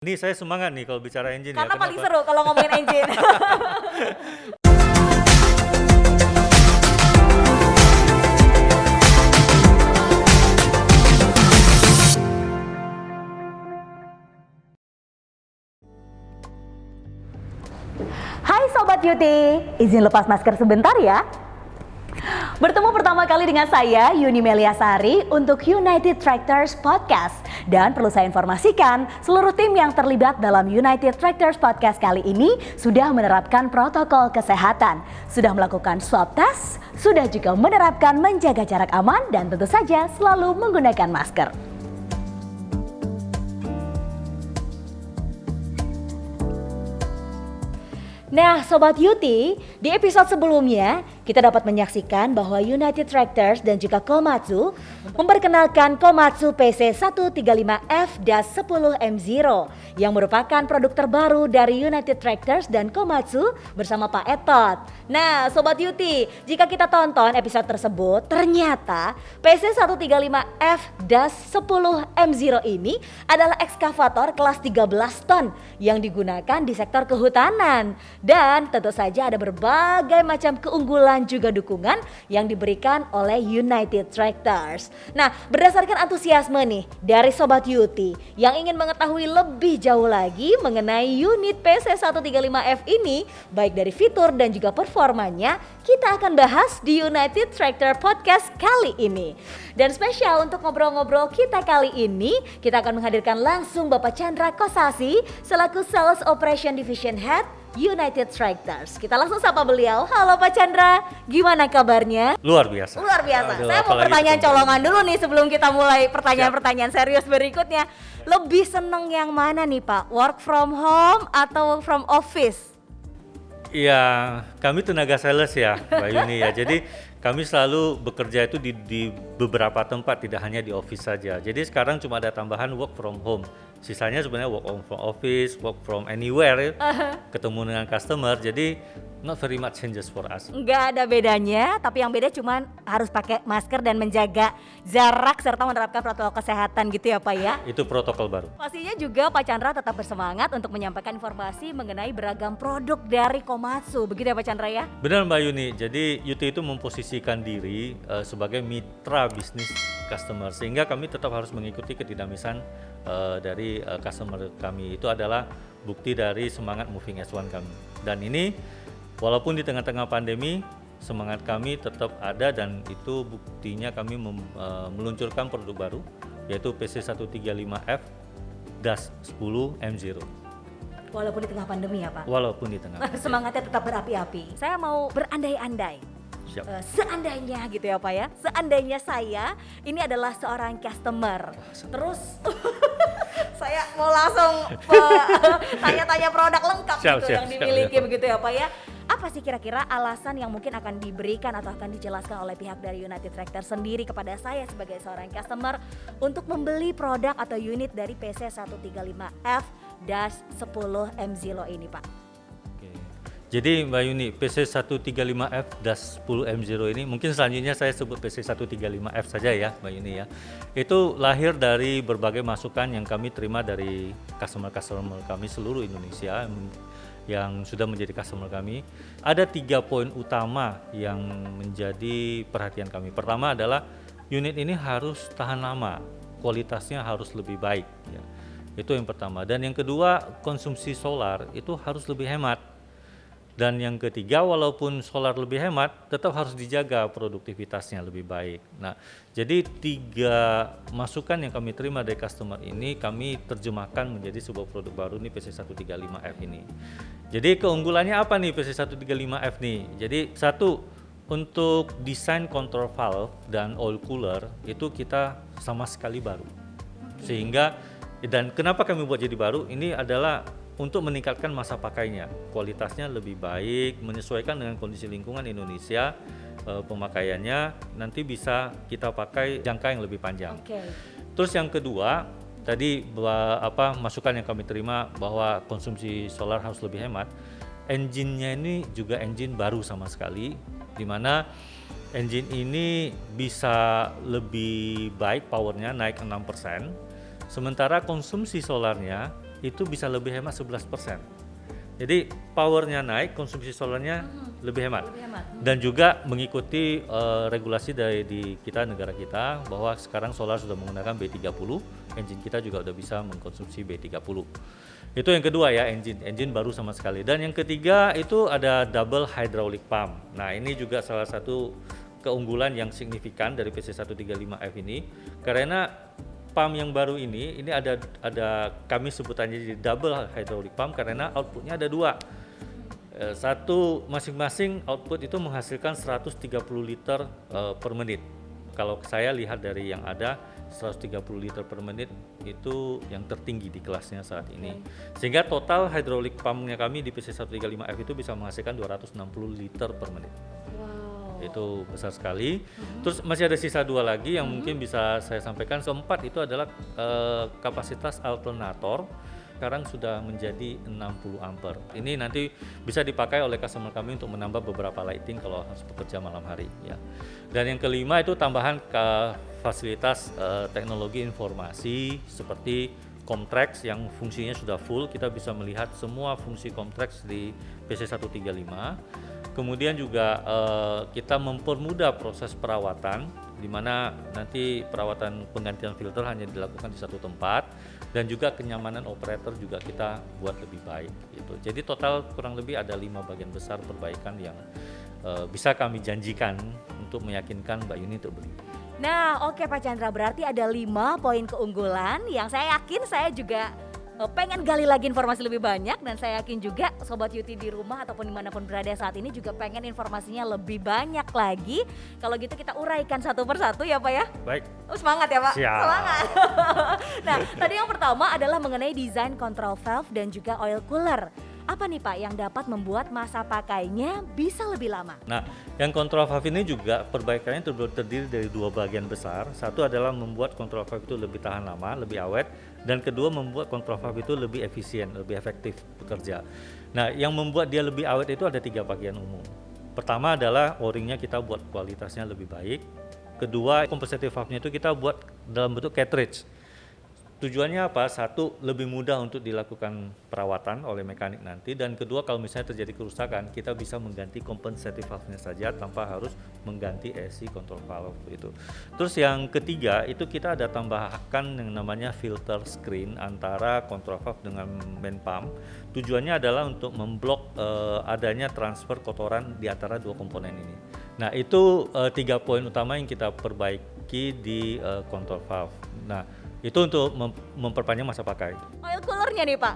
Ini saya semangat nih kalau bicara engine ya. Karena paling Kenapa? seru kalau ngomongin engine. Hai Sobat Yuti, izin lepas masker sebentar ya. Bertemu pertama kali dengan saya, Yuni Meliasari, untuk United Tractors Podcast. Dan perlu saya informasikan, seluruh tim yang terlibat dalam United Tractors Podcast kali ini sudah menerapkan protokol kesehatan, sudah melakukan swab test, sudah juga menerapkan menjaga jarak aman, dan tentu saja selalu menggunakan masker. Nah, Sobat Yuti, di episode sebelumnya kita dapat menyaksikan bahwa United Tractors dan juga Komatsu memperkenalkan Komatsu PC135F-10M0 yang merupakan produk terbaru dari United Tractors dan Komatsu bersama Pak Etot. Nah, Sobat Yuti, jika kita tonton episode tersebut, ternyata PC135F-10M0 ini adalah ekskavator kelas 13 ton yang digunakan di sektor kehutanan. Dan tentu saja ada berbagai macam keunggulan juga dukungan yang diberikan oleh United Tractors. Nah, berdasarkan antusiasme nih dari Sobat Yuti yang ingin mengetahui lebih jauh lagi mengenai unit PC135F ini, baik dari fitur dan juga performanya, kita akan bahas di United Tractor Podcast kali ini. Dan spesial untuk ngobrol-ngobrol kita kali ini, kita akan menghadirkan langsung Bapak Chandra Kosasi selaku Sales Operation Division Head United Tractors. Kita langsung sapa beliau. Halo Pak Chandra, gimana kabarnya? Luar biasa. Luar biasa. Aduh, Saya mau apalagi pertanyaan ketemu. colongan dulu nih sebelum kita mulai pertanyaan-pertanyaan serius berikutnya. Lebih seneng yang mana nih Pak? Work from home atau work from office? Iya, kami tenaga sales ya, Mbak Yuni ya. Jadi kami selalu bekerja itu di beberapa tempat, tidak hanya di office saja. Jadi sekarang cuma ada tambahan work from home. Sisanya sebenarnya work from office, work from anywhere, ketemu dengan customer. Jadi not very much changes for us. Nggak ada bedanya, tapi yang beda cuman harus pakai masker dan menjaga jarak serta menerapkan protokol kesehatan gitu ya Pak ya. Itu protokol baru. Pastinya juga Pak Chandra tetap bersemangat untuk menyampaikan informasi mengenai beragam produk dari Komatsu. Begitu ya Pak Chandra ya? Benar Mbak Yuni, jadi UT itu memposisikan diri sebagai mitra bisnis customer, sehingga kami tetap harus mengikuti kedinamisan dari customer kami. Itu adalah bukti dari semangat moving as one kami. Dan ini walaupun di tengah-tengah pandemi, semangat kami tetap ada, dan itu buktinya kami meluncurkan produk baru yaitu PC135F-10M0. Walaupun di tengah pandemi ya Pak? Walaupun di tengah Semangatnya tetap berapi-api. Saya mau berandai-andai. Siap. Seandainya gitu ya Pak ya, seandainya saya ini adalah seorang customer, terus saya mau langsung tanya-tanya produk lengkap yang dimiliki begitu ya Pak ya. Apa sih kira-kira alasan yang mungkin akan diberikan atau akan dijelaskan oleh pihak dari United Tractor sendiri kepada saya sebagai seorang customer untuk membeli produk atau unit dari PC135F-10M0 ini Pak? Jadi Mbak Yuni, PC135F-10M0 ini mungkin selanjutnya saya sebut PC135F saja ya Mbak Yuni ya. Itu lahir dari berbagai masukan yang kami terima dari customer-customer kami seluruh Indonesia yang sudah menjadi customer kami. Ada 3 poin utama yang menjadi perhatian kami. Pertama adalah unit ini harus tahan lama, kualitasnya harus lebih baik ya. Itu yang pertama. Dan yang kedua, konsumsi solar itu harus lebih hemat. Dan yang ketiga, walaupun solar lebih hemat, tetap harus dijaga produktivitasnya lebih baik. Nah, jadi 3 masukan yang kami terima dari customer ini kami terjemahkan menjadi sebuah produk baru nih PC135F ini. Jadi keunggulannya apa nih PC135F nih? Jadi satu, untuk desain control valve dan oil cooler itu kita sama sekali baru. Sehingga, dan kenapa kami buat jadi baru? Ini adalah untuk meningkatkan masa pakainya, kualitasnya lebih baik, menyesuaikan dengan kondisi lingkungan Indonesia, pemakaiannya nanti bisa kita pakai jangka yang lebih panjang. Terus yang kedua, tadi masukan yang kami terima bahwa konsumsi solar harus lebih hemat. Engine-nya ini juga engine baru sama sekali, di mana engine ini bisa lebih baik powernya naik 6%, sementara konsumsi solarnya itu bisa lebih hemat 11%. Jadi powernya naik, konsumsi solarnya lebih hemat. Dan juga mengikuti regulasi di kita, negara kita, bahwa sekarang solar sudah menggunakan B30, engine kita juga udah bisa mengkonsumsi B30. Itu yang kedua ya, engine baru sama sekali. Dan yang ketiga itu ada double hydraulic pump. Nah ini juga salah satu keunggulan yang signifikan dari PC135F ini, karena pump yang baru ini ada kami sebutannya jadi double hydraulic pump karena outputnya ada dua. Satu masing-masing output itu menghasilkan 130 liter per menit. Kalau saya lihat dari yang ada 130 liter per menit itu yang tertinggi di kelasnya saat ini. Sehingga total hydraulic pumpnya kami di PC135F itu bisa menghasilkan 260 liter per menit. Itu besar sekali. Terus masih ada sisa dua lagi yang mungkin bisa saya sampaikan. Keempat itu adalah kapasitas alternator sekarang sudah menjadi 60 ampere. Ini nanti bisa dipakai oleh customer kami untuk menambah beberapa lighting kalau harus bekerja malam hari ya. Dan yang kelima itu tambahan ke fasilitas teknologi informasi seperti Comtrax yang fungsinya sudah full, kita bisa melihat semua fungsi Comtrax di PC135. Kemudian juga kita mempermudah proses perawatan, di mana nanti perawatan penggantian filter hanya dilakukan di satu tempat, dan juga kenyamanan operator juga kita buat lebih baik. Gitu. Jadi total kurang lebih ada 5 bagian besar perbaikan yang bisa kami janjikan untuk meyakinkan Mbak Yuni untuk beli. Nah, oke Pak Chandra, berarti ada 5 poin keunggulan yang saya yakin saya juga pengen gali lagi informasi lebih banyak, dan saya yakin juga Sobat Yuti di rumah ataupun dimanapun berada saat ini juga pengen informasinya lebih banyak lagi. Kalau gitu kita uraikan satu persatu ya Pak ya. Baik. Semangat ya Pak. Siap. Semangat. Nah, tadi yang pertama adalah mengenai desain control valve dan juga oil cooler. Apa nih Pak yang dapat membuat masa pakainya bisa lebih lama? Nah, yang control valve ini juga perbaikannya terdiri dari 2 bagian besar. Satu adalah membuat control valve itu lebih tahan lama, lebih awet, dan kedua membuat control valve itu lebih efisien, lebih efektif bekerja. Nah, yang membuat dia lebih awet itu ada 3 bagian umum. Pertama adalah o-ringnya kita buat kualitasnya lebih baik. Kedua, compensating valve-nya itu kita buat dalam bentuk cartridge. Tujuannya apa? Satu, lebih mudah untuk dilakukan perawatan oleh mekanik nanti, dan kedua, kalau misalnya terjadi kerusakan, kita bisa mengganti compensating valve-nya saja tanpa harus mengganti ESC control valve itu. Terus yang ketiga, itu kita ada tambahkan yang namanya filter screen antara control valve dengan main pump. Tujuannya adalah untuk memblok adanya transfer kotoran di antara 2 komponen ini. Nah, itu 3 poin utama yang kita perbaiki di control valve. Nah, itu untuk memperpanjang masa pakai. Oil coolernya nih Pak.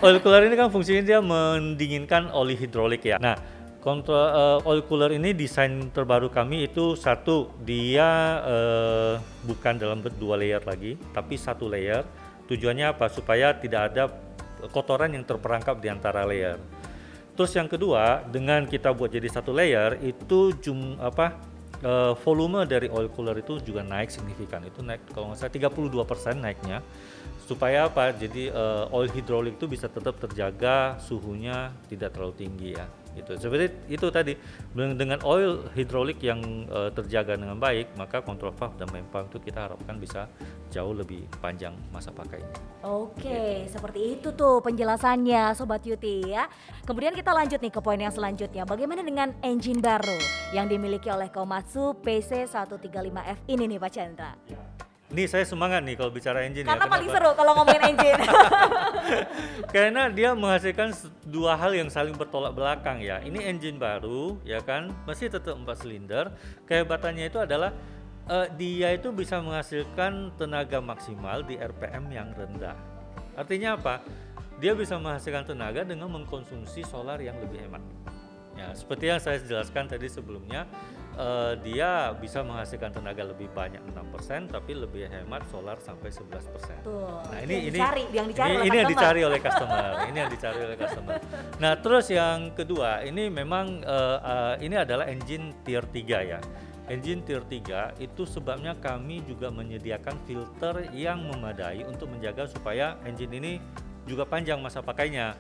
Oil cooler ini kan fungsinya dia mendinginkan oli hidrolik ya. Nah, oil cooler ini desain terbaru kami itu satu, dia bukan dalam 2 layer lagi, tapi 1 layer. Tujuannya apa? Supaya tidak ada kotoran yang terperangkap di antara layer. Terus yang kedua, dengan kita buat jadi 1 layer itu volume dari oil cooler itu juga naik signifikan. Itu naik kalau nggak salah 32% naiknya. Supaya apa? Jadi oil hidrolik itu bisa tetap terjaga suhunya tidak terlalu tinggi ya. Gitu. Seperti itu tadi, dengan oil hidrolik yang terjaga dengan baik, maka control valve dan main pump itu kita harapkan bisa jauh lebih panjang masa pakainya. Oke, seperti itu tuh penjelasannya Sobat Yuti ya. Kemudian kita lanjut nih ke poin yang selanjutnya. Bagaimana dengan engine baru yang dimiliki oleh Komatsu PC135F ini nih Pak Chandra? Ini saya semangat nih kalau bicara engine. Karena ya. paling seru kalau ngomongin engine. Karena dia menghasilkan 2 hal yang saling bertolak belakang ya. Ini engine baru ya kan, masih tetap 4 silinder. Kehebatannya itu adalah dia itu bisa menghasilkan tenaga maksimal di RPM yang rendah. Artinya apa? Dia bisa menghasilkan tenaga dengan mengkonsumsi solar yang lebih hemat. Ya, seperti yang saya jelaskan tadi sebelumnya, dia bisa menghasilkan tenaga lebih banyak 6%, tapi lebih hemat solar sampai 11%. Tuh, Nah, yang dicari oleh customer. Ini yang dicari oleh customer. Nah, terus yang kedua, ini memang ini adalah engine tier 3 ya. Engine tier 3 itu sebabnya kami juga menyediakan filter yang memadai untuk menjaga supaya engine ini juga panjang masa pakainya.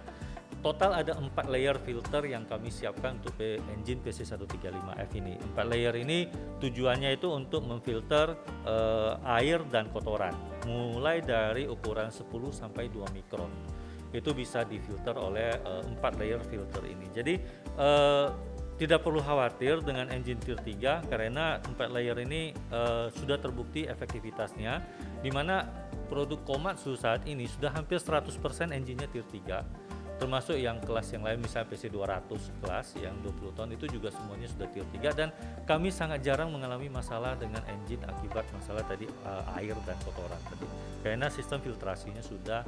total ada 4 layer filter yang kami siapkan untuk engine PC135F ini. 4 layer ini tujuannya itu untuk memfilter air dan kotoran, mulai dari ukuran 10 sampai 2 mikron. Itu bisa difilter oleh 4 layer filter ini. Jadi tidak perlu khawatir dengan engine Tier 3 karena 4 layer ini sudah terbukti efektivitasnya, di mana produk Komatsu saat ini sudah hampir 100% engine-nya Tier 3. Termasuk yang kelas yang lain, misalnya PC200 kelas yang 20 ton itu juga semuanya sudah Tier 3, dan kami sangat jarang mengalami masalah dengan engine akibat masalah tadi air dan kotoran tadi, karena sistem filtrasinya sudah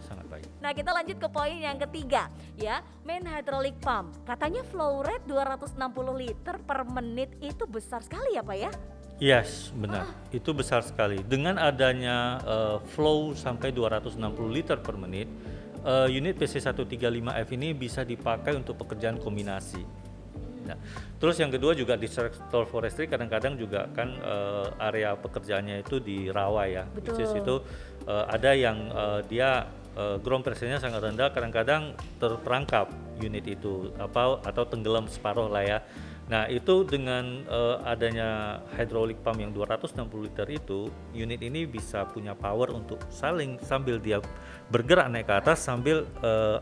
sangat baik. Nah, kita lanjut ke poin yang ketiga ya, main hydraulic pump. Katanya flow rate 260 liter per menit, itu besar sekali ya Pak ya? Yes, benar. Itu besar sekali. Dengan adanya flow sampai 260 liter per menit, unit PC135F ini bisa dipakai untuk pekerjaan kombinasi. Nah, terus yang kedua juga di sektor forestry kadang-kadang juga kan area pekerjaannya itu di rawa ya. Betul. Which is itu ada yang dia ground pressure-nya sangat rendah, kadang-kadang terperangkap unit itu atau tenggelam separuh lah ya. Nah, itu dengan adanya hydraulic pump yang 260 liter itu, unit ini bisa punya power untuk sambil dia bergerak naik ke atas, sambil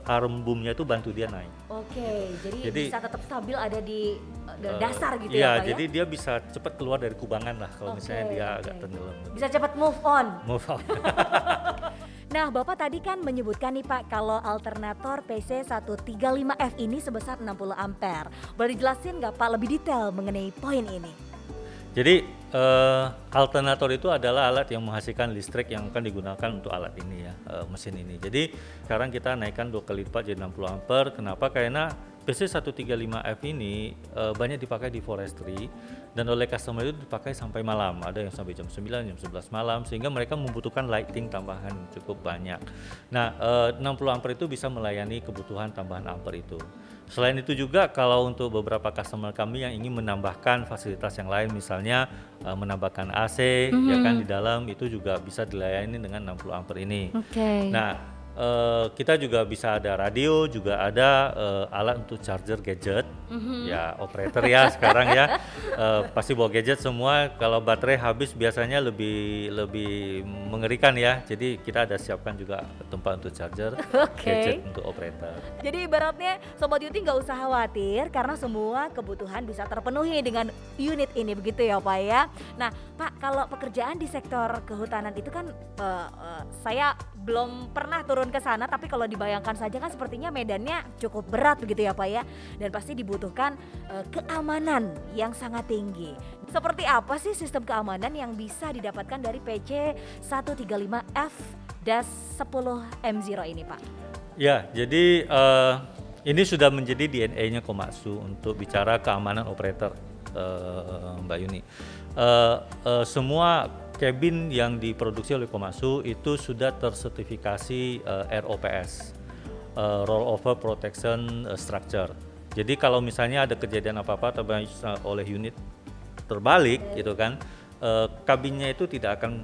arm boom-nya itu bantu dia naik. Oke, jadi bisa tetap stabil ada di dasar gitu ya iya, Pak ya? jadi dia bisa cepat keluar dari kubangan lah kalau misalnya dia agak tenggelam. Bisa cepat move on. Move on. Nah, Bapak tadi kan menyebutkan nih Pak, kalau alternator PC135F ini sebesar 60 ampere. Boleh dijelasin nggak Pak lebih detail mengenai poin ini? Jadi alternator itu adalah alat yang menghasilkan listrik yang akan digunakan untuk alat ini ya, mesin ini. Jadi sekarang kita naikkan 2 kali lipat jadi 60 ampere. Kenapa? Karena PC135F ini banyak dipakai di forestry, dan oleh customer itu dipakai sampai malam. Ada yang sampai jam 9, jam 11 malam, sehingga mereka membutuhkan lighting tambahan cukup banyak. Nah, 60 ampere itu bisa melayani kebutuhan tambahan ampere itu. Selain itu juga kalau untuk beberapa customer kami yang ingin menambahkan fasilitas yang lain, misalnya menambahkan AC ya kan di dalam, itu juga bisa dilayani dengan 60 ampere ini. Oke. Nah, kita juga bisa ada radio, juga ada alat untuk charger gadget, ya operator ya sekarang ya pasti bawa gadget semua. Kalau baterai habis biasanya lebih mengerikan ya. Jadi kita ada siapkan juga tempat untuk charger gadget untuk operator. Jadi ibaratnya Sobat Yuti nggak usah khawatir karena semua kebutuhan bisa terpenuhi dengan unit ini, begitu ya Pak ya. Nah Pak, kalau pekerjaan di sektor kehutanan itu kan saya belum pernah turun ke sana, tapi kalau dibayangkan saja kan sepertinya medannya cukup berat begitu ya Pak ya, dan pasti dibutuhkan keamanan yang sangat tinggi. Seperti apa sih sistem keamanan yang bisa didapatkan dari PC135F-10M0 ini Pak? Ya, jadi ini sudah menjadi DNA-nya Komatsu untuk bicara keamanan operator, Mbak Yuni. Semua cabin yang diproduksi oleh Komatsu itu sudah tersertifikasi ROPS, Rollover Protection Structure. Jadi kalau misalnya ada kejadian apa-apa oleh unit terbalik gitu kan, kabinnya itu tidak akan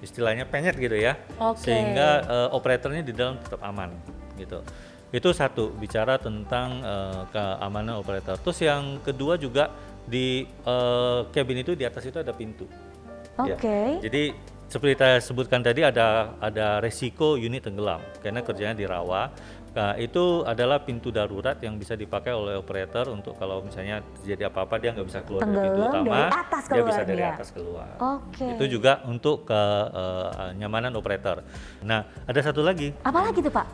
istilahnya penyet gitu ya, sehingga operatornya di dalam tetap aman gitu. Itu satu, bicara tentang keamanan operator. Terus yang kedua juga di cabin itu di atas itu ada pintu. Ya. Jadi seperti saya sebutkan tadi, ada resiko unit tenggelam karena kerjanya di rawa. Nah, itu adalah pintu darurat yang bisa dipakai oleh operator untuk kalau misalnya terjadi apa-apa dia nggak bisa keluar dari pintu utama, dia bisa dari atas keluar. Itu juga untuk kenyamanan operator. Nah, ada satu lagi. Apa lagi tuh Pak?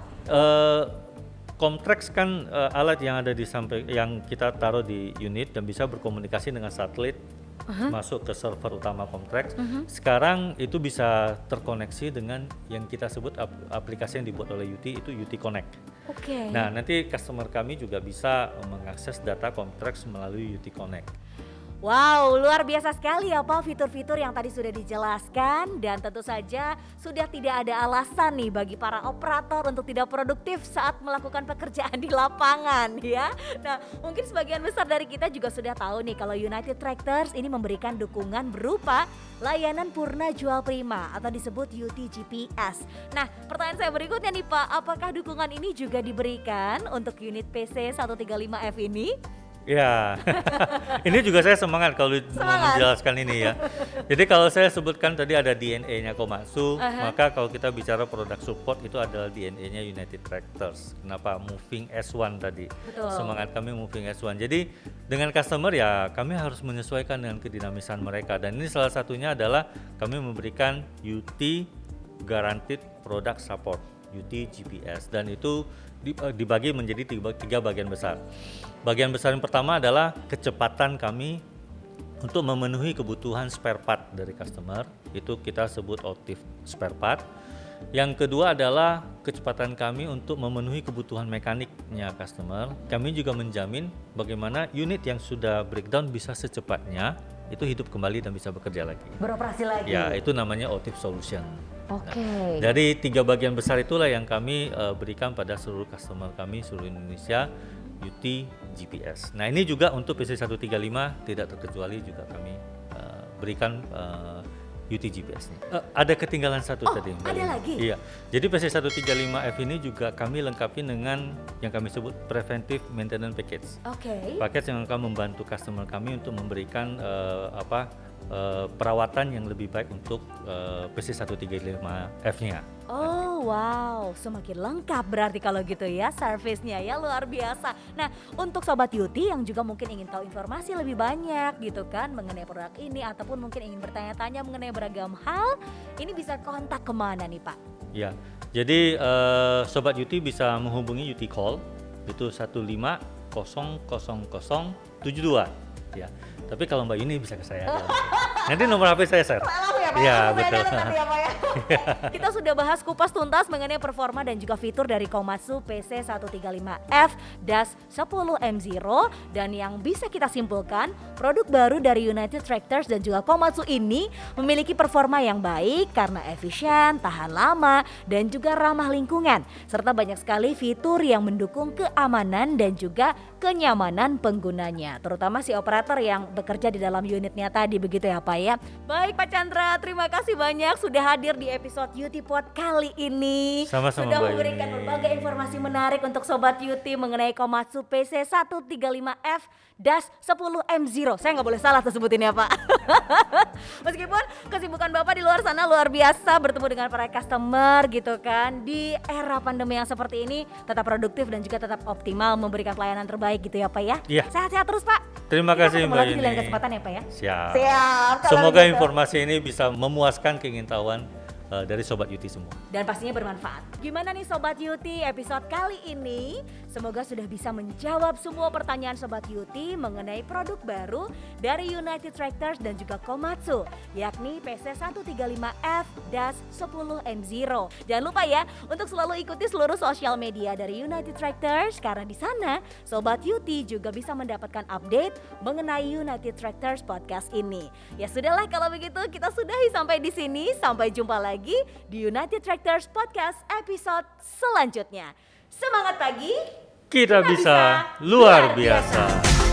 Comtrax kan alat yang ada di samping yang kita taruh di unit dan bisa berkomunikasi dengan satelit masuk ke server utama Comtrax. Sekarang itu bisa terkoneksi dengan yang kita sebut aplikasi yang dibuat oleh UT, itu UT Connect. Nah, nanti customer kami juga bisa mengakses data Comtrax melalui UT Connect. Wow, luar biasa sekali ya Pak fitur-fitur yang tadi sudah dijelaskan, dan tentu saja sudah tidak ada alasan nih bagi para operator untuk tidak produktif saat melakukan pekerjaan di lapangan ya. Nah, mungkin sebagian besar dari kita juga sudah tahu nih kalau United Tractors ini memberikan dukungan berupa layanan purna jual prima atau disebut UTGPS. Nah, pertanyaan saya berikutnya nih Pak, apakah dukungan ini juga diberikan untuk unit PC 135F ini? Ya, ini juga saya semangat kalau mau menjelaskan ini ya. Jadi kalau saya sebutkan tadi ada DNA-nya Komatsu, maka kalau kita bicara produk support itu adalah DNA-nya United Tractors. Kenapa? Moving S1 tadi. Betul. Semangat kami Moving S1. Jadi dengan customer ya kami harus menyesuaikan dengan kedinamisan mereka, dan ini salah satunya adalah kami memberikan UT Guaranteed Product Support, UT GPS, dan itu dibagi menjadi tiga bagian besar. Bagian besar yang pertama adalah kecepatan kami untuk memenuhi kebutuhan spare part dari customer, itu kita sebut OTIF spare part. Yang kedua adalah kecepatan kami untuk memenuhi kebutuhan mekaniknya customer. Kami juga menjamin bagaimana unit yang sudah breakdown bisa secepatnya itu hidup kembali dan bisa bekerja lagi. Beroperasi lagi. Ya, itu namanya OTIF solution. Oke. Nah, dari tiga bagian besar itulah yang kami berikan pada seluruh customer kami seluruh Indonesia, UT GPS. Nah, ini juga untuk PC135 tidak terkecuali juga kami berikan UT GPS-nya. Ada ketinggalan satu tadi. Ada lagi? Iya. Jadi PC135F ini juga kami lengkapi dengan yang kami sebut preventive maintenance package. Oke. Paket yang akan membantu customer kami untuk memberikan perawatan yang lebih baik untuk PC135F-nya. Oh wow, semakin lengkap berarti kalau gitu ya servisnya ya, luar biasa. Nah, untuk Sobat Yuti yang juga mungkin ingin tahu informasi lebih banyak gitu kan mengenai produk ini, ataupun mungkin ingin bertanya-tanya mengenai beragam hal, ini bisa kontak kemana nih Pak? Ya, jadi Sobat Yuti bisa menghubungi Yuti Call, itu 15000072 ya. Tapi kalau Mbak Yuni bisa ke saya. Nanti nomor HP saya share. Iya, betul. Kita sudah bahas kupas tuntas mengenai performa dan juga fitur dari Komatsu PC135F-10M0, dan yang bisa kita simpulkan, produk baru dari United Tractors dan juga Komatsu ini memiliki performa yang baik karena efisien, tahan lama, dan juga ramah lingkungan, serta banyak sekali fitur yang mendukung keamanan dan juga kenyamanan penggunanya, terutama si operator yang bekerja di dalam unitnya tadi, begitu ya Pak ya. Baik Pak Chandra, terima kasih banyak sudah hadir di episode Yuti Pod kali ini. Sama-sama sudah Mbak memberikan Yuni. berbagai informasi menarik untuk Sobat Yuti mengenai Komatsu PC135F-10M0. Saya nggak boleh salah tuh sebutin ya Pak. Meskipun kesibukan Bapak di luar sana luar biasa bertemu dengan para customer gitu kan, di era pandemi yang seperti ini tetap produktif dan juga tetap optimal memberikan pelayanan terbaik gitu ya Pak ya. Iya. Sehat-sehat terus Pak. Terima Kita kasih ketemu Mbak lagi di lain Yuni. kesempatan ya Pak ya. Siap. Siap. Kalau Semoga gitu. informasi ini bisa memuaskan keingintahuan dari Sobat Yuti semua. Dan pastinya bermanfaat. Gimana nih Sobat Yuti episode kali ini? Semoga sudah bisa menjawab semua pertanyaan Sobat Yuti mengenai produk baru dari United Tractors dan juga Komatsu, yakni PC135F-10M0. Jangan lupa ya untuk selalu ikuti seluruh sosial media dari United Tractors, karena di sana Sobat Yuti juga bisa mendapatkan update mengenai United Tractors podcast ini. Ya sudahlah kalau begitu, kita sudahi sampai di sini. Sampai jumpa lagi di United Tractors podcast episode selanjutnya. Semangat pagi, Kita bisa luar biasa.